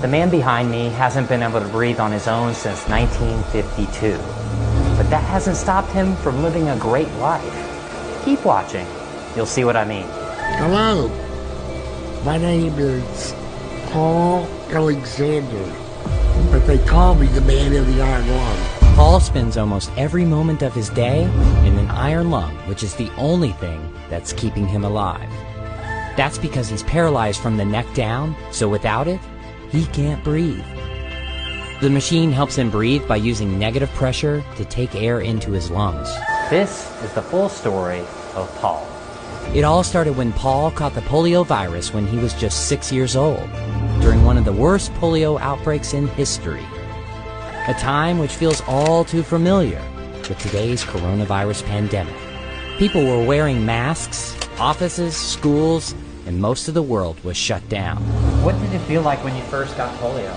The man behind me hasn't been able to breathe on his own since 1952. But that hasn't stopped him from living a great life. Keep watching. You'll see what I mean. Hello. My name is Paul Alexander, but they call me the man of the iron lung. Paul spends almost every moment of his day in an iron lung, which is the only thing that's keeping him alive. That's because he's paralyzed from the neck down, so without it, he can't breathe. The machine helps him breathe by using negative pressure to take air into his lungs. This is the full story of Paul. It all started when Paul caught the polio virus when he was just 6 years old, during one of the worst polio outbreaks in history. A time which feels all too familiar with today's coronavirus pandemic. People were wearing masks, offices, schools, and most of the world was shut down. What did it feel like when you first got polio?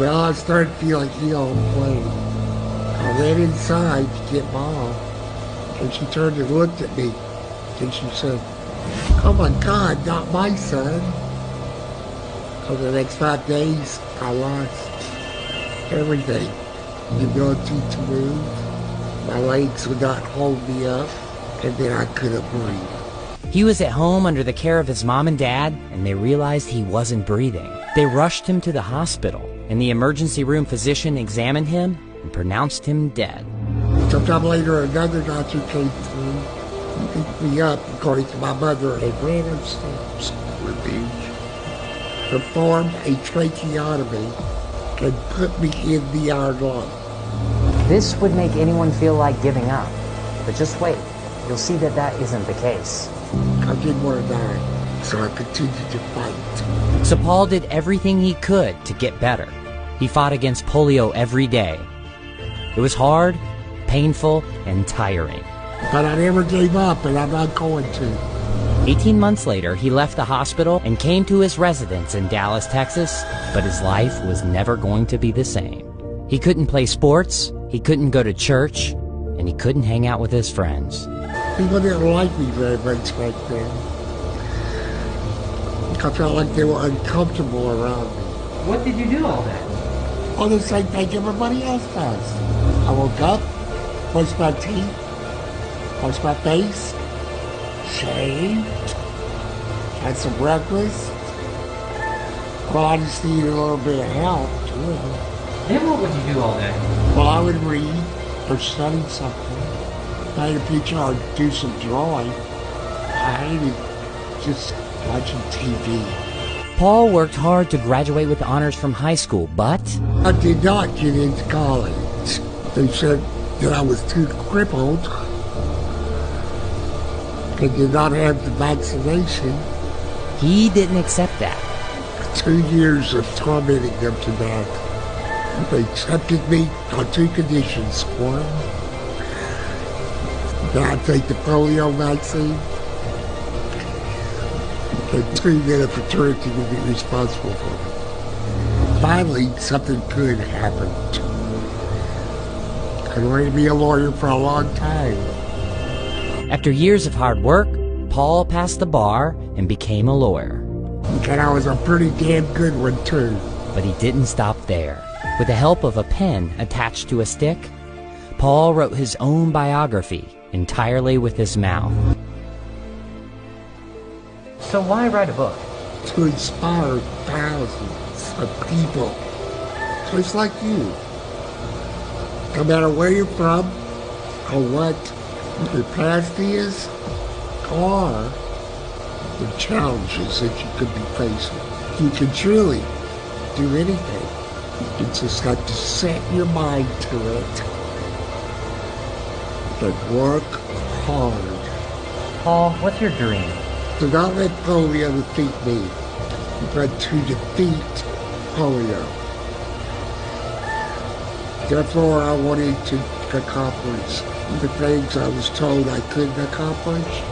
Well, I started feeling ill and plain. I ran inside to get Mom, and she turned and looked at me, and she said, "Oh my God, not my son." Over the next 5 days, I lost everything. The ability to move, my legs would not hold me up, and then I couldn't breathe. He was at home under the care of his mom and dad, and they realized he wasn't breathing. They rushed him to the hospital, and the emergency room physician examined him and pronounced him dead. Sometime later, another doctor came through. He picked me up, according to my mother, and ran upstairs with me, performed a tracheotomy, and put me in the iron lung. This would make anyone feel like giving up. But just wait. You'll see that that isn't the case. I didn't want to die, so I continued to fight. So Paul did everything he could to get better. He fought against polio every day. It was hard, painful, and tiring. But I never gave up, and I'm not going to. 18 months later, he left the hospital and came to his residence in Dallas, Texas, but his life was never going to be the same. He couldn't play sports, he couldn't go to church, and he couldn't hang out with his friends. People didn't like me very much back then. I felt like they were uncomfortable around me. What did you do all day? Oh, the same thing everybody else does. I woke up, brushed my teeth, washed my face, shaved, had some breakfast. Well, I just needed a little bit of help, too. Then what would you do all day? Well, I would read or study something, paint a picture or do some drawing. I hated just watching TV. Paul worked hard to graduate with honors from high school, but I did not get into college. They said that I was too crippled and did not have the vaccination. he didn't accept that. 2 years of tormenting them to death. They accepted me on 2 conditions. One, that I take the polio vaccine, and 2, that a fraternity would be responsible for me. Finally, something good happened. I wanted to be a lawyer for a long time. After years of hard work, Paul passed the bar and became a lawyer. And I was a pretty damn good one, too. But he didn't stop there. With the help of a pen attached to a stick, Paul wrote his own biography entirely with his mouth. So why write a book? To inspire thousands of people just like you. No matter where you're from, or what your past is, or the challenges that you could be facing. You can truly do anything. You just have to set your mind to it and work hard. Paul, what's your dream? Do not let polio defeat me, but to defeat polio. Therefore, I wanted to accomplish the things I was told I couldn't accomplish,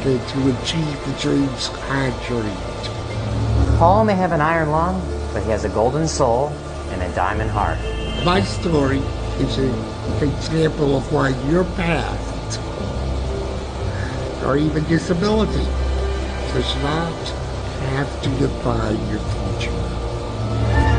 and to achieve the dreams I dreamed. Paul may have an iron lung, but he has a golden soul and a diamond heart. My story is an example of why your past, or even disability, does not have to define your future.